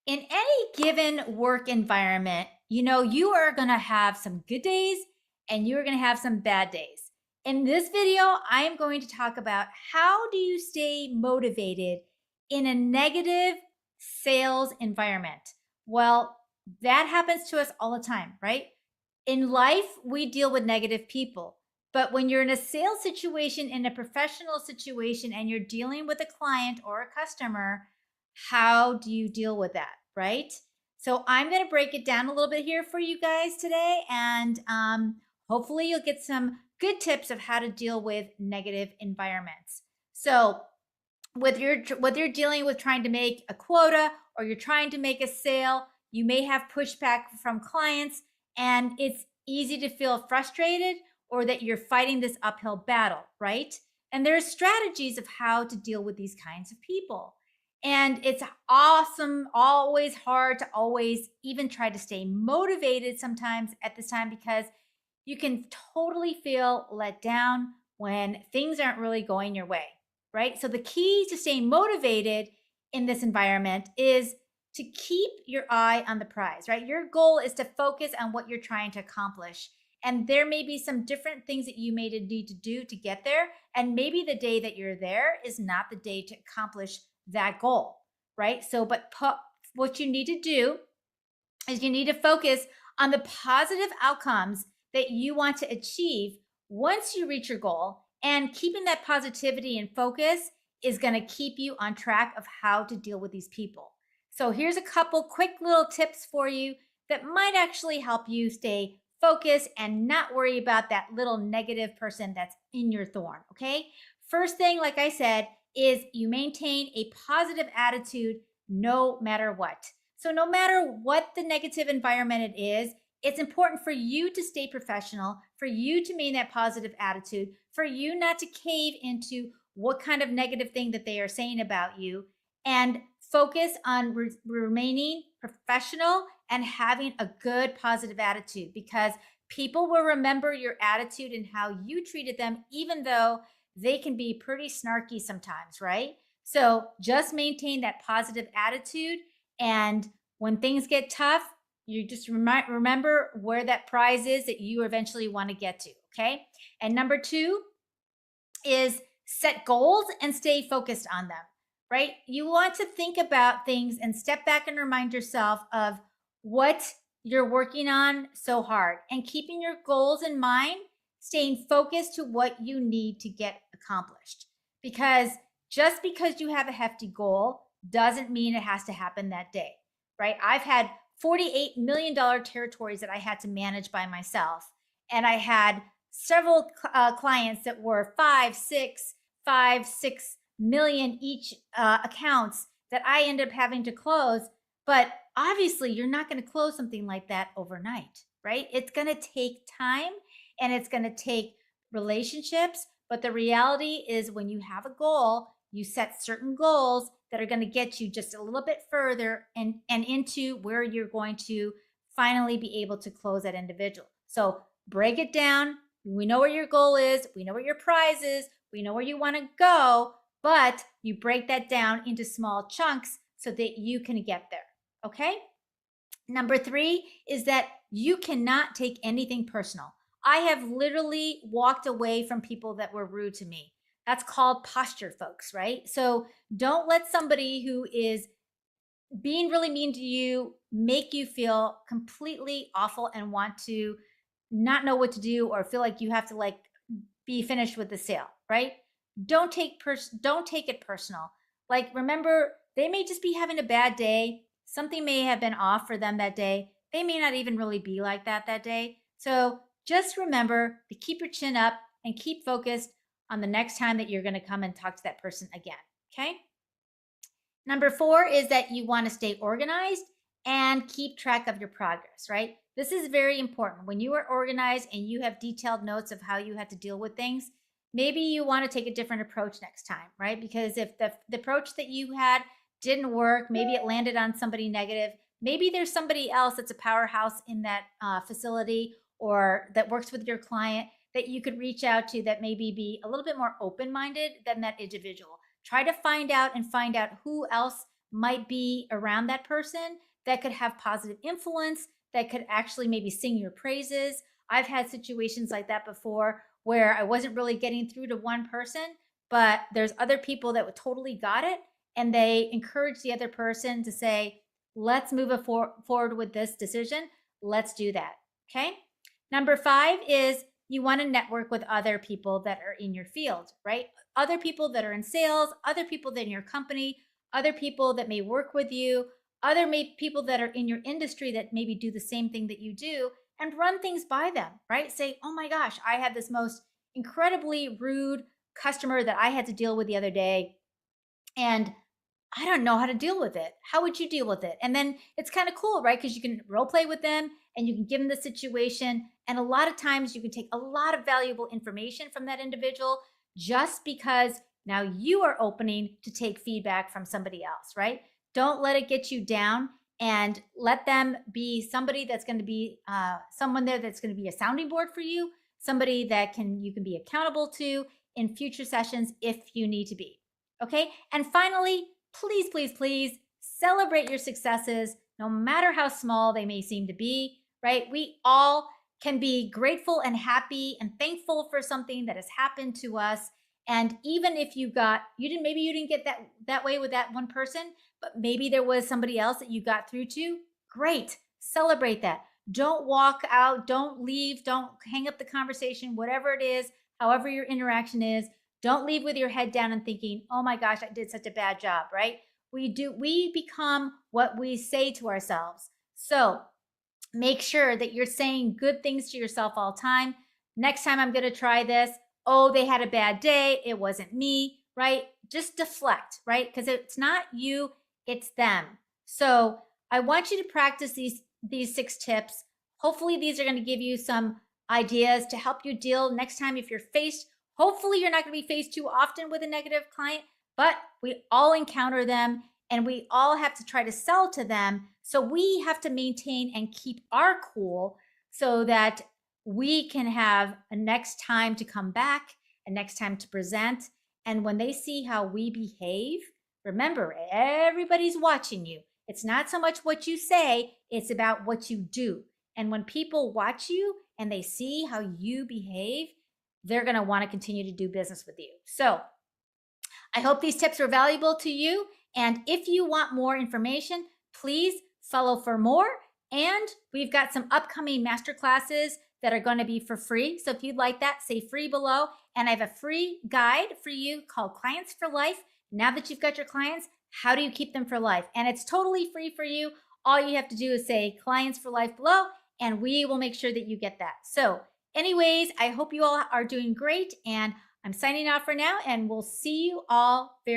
In any given work environment, you are going to have some good days and you're going to have some bad days. In this video, I am going to talk about how do you stay motivated in a negative sales environment. Well, that happens to us all the time, right? In life, we deal with negative people. But when you're in a sales situation, in a professional situation, and you're dealing with a client or a customer, how do you deal with that, right? So I'm going to break it down a little bit here for you guys today, and hopefully you'll get some good tips of how to deal with negative environments. So whether you're dealing with trying to make a quota or you're trying to make a sale, you may have pushback from clients, and it's easy to feel frustrated or that you're fighting this uphill battle, right? And there's strategies of how to deal with these kinds of people. And it's awesome, always hard to always even try to stay motivated sometimes at this time because you can totally feel let down when things aren't really going your way, right? So the key to staying motivated in this environment is to keep your eye on the prize, right? Your goal is to focus on what you're trying to accomplish. And there may be some different things that you may need to do to get there. And maybe the day that you're there is not the day to accomplish that goal, right? So, what you need to do is you need to focus on the positive outcomes that you want to achieve once you reach your goal. And keeping that positivity and focus is going to keep you on track of how to deal with these people. So, here's a couple quick little tips for you that might actually help you stay focused and not worry about that little negative person that's in your thorn. Okay. First thing, like I said, is you maintain a positive attitude no matter what. So, no matter what the negative environment it is, it's important for you to stay professional, for you to maintain that positive attitude, for you not to cave into what kind of negative thing that they are saying about you, and focus on remaining professional and having a good positive attitude because people will remember your attitude and how you treated them, even though they can be pretty snarky sometimes, right? So just maintain that positive attitude. And when things get tough, you just remember where that prize is that you eventually want to get to. Okay. And number two is set goals and stay focused on them, right? You want to think about things and step back and remind yourself of what you're working on so hard and keeping your goals in mind, staying focused to what you need to get accomplished. Because just because you have a hefty goal doesn't mean it has to happen that day, right? I've had $48 million territories that I had to manage by myself. And I had several clients that were 5, 6 million each accounts that I ended up having to close. But obviously, you're not going to close something like that overnight, right? It's going to take time and it's going to take relationships. But the reality is, when you have a goal, you set certain goals that are going to get you just a little bit further and into where you're going to finally be able to close that individual. So break it down. We know where your goal is. We know where your prize is. We know where you want to go, but you break that down into small chunks so that you can get there. Okay. Number three is that you cannot take anything personal. I have literally walked away from people that were rude to me. That's called posture, folks, right? So don't let somebody who is being really mean to you make you feel completely awful and want to not know what to do or feel like you have to be finished with the sale, right? Don't take it personal. Like, remember, they may just be having a bad day. Something may have been off for them that day. They may not even really be like that day. So just remember to keep your chin up and keep focused on the next time that you're going to come and talk to that person again. Okay. Number four is that you want to stay organized and keep track of your progress, right? This is very important. When you are organized and you have detailed notes of how you had to deal with things, maybe you want to take a different approach next time, right? Because if the approach that you had didn't work, maybe it landed on somebody negative, maybe there's somebody else that's a powerhouse in that facility or that works with your client that you could reach out to that maybe be a little bit more open-minded than that individual. Try to find out who else might be around that person that could have positive influence, that could actually maybe sing your praises. I've had situations like that before where I wasn't really getting through to one person, but there's other people that totally got it, and they encourage the other person to say, let's move forward with this decision. Let's do that. Okay. Number 5 is you want to network with other people that are in your field, right? Other people that are in sales, other people that are in your company, other people that may work with you, other people that are in your industry that maybe do the same thing that you do, and run things by them, right? Say, oh my gosh, I had this most incredibly rude customer that I had to deal with the other day, and I don't know how to deal with it. How would you deal with it? And then it's kind of cool, right? Because you can role play with them and you can give them the situation. And a lot of times you can take a lot of valuable information from that individual just because now you are opening to take feedback from somebody else, right? Don't let it get you down, and let them be somebody that's going to be someone there that's going to be a sounding board for you, somebody that you can be accountable to in future sessions if you need to be. Okay. And finally, please, please, please celebrate your successes, no matter how small they may seem to be, right? We all can be grateful and happy and thankful for something that has happened to us. And even if maybe you didn't get that way with that one person, but maybe there was somebody else that you got through to. Great. Celebrate that. Don't walk out, don't leave, don't hang up the conversation, whatever it is, however your interaction is. Don't leave with your head down and thinking, oh my gosh, I did such a bad job, right? We become what we say to ourselves. So make sure that you're saying good things to yourself all the time. Next time I'm going to try this. Oh, they had a bad day. It wasn't me, right? Just deflect, right? Because it's not you, it's them. So I want you to practice these 6 tips. Hopefully these are going to give you some ideas to help you deal next time if you're faced. Hopefully you're not going to be faced too often with a negative client, but we all encounter them and we all have to try to sell to them. So we have to maintain and keep our cool so that we can have a next time to come back, a next time to present. And when they see how we behave, remember, everybody's watching you. It's not so much what you say, it's about what you do. And when people watch you and they see how you behave, they're going to want to continue to do business with you. So I hope these tips were valuable to you. And if you want more information, please follow for more. And we've got some upcoming masterclasses that are going to be for free. So if you'd like that, say free below. And I have a free guide for you called Clients for Life. Now that you've got your clients, how do you keep them for life? And it's totally free for you. All you have to do is say Clients for Life below, and we will make sure that you get that. So anyways, I hope you all are doing great. And I'm signing off for now, and we'll see you all very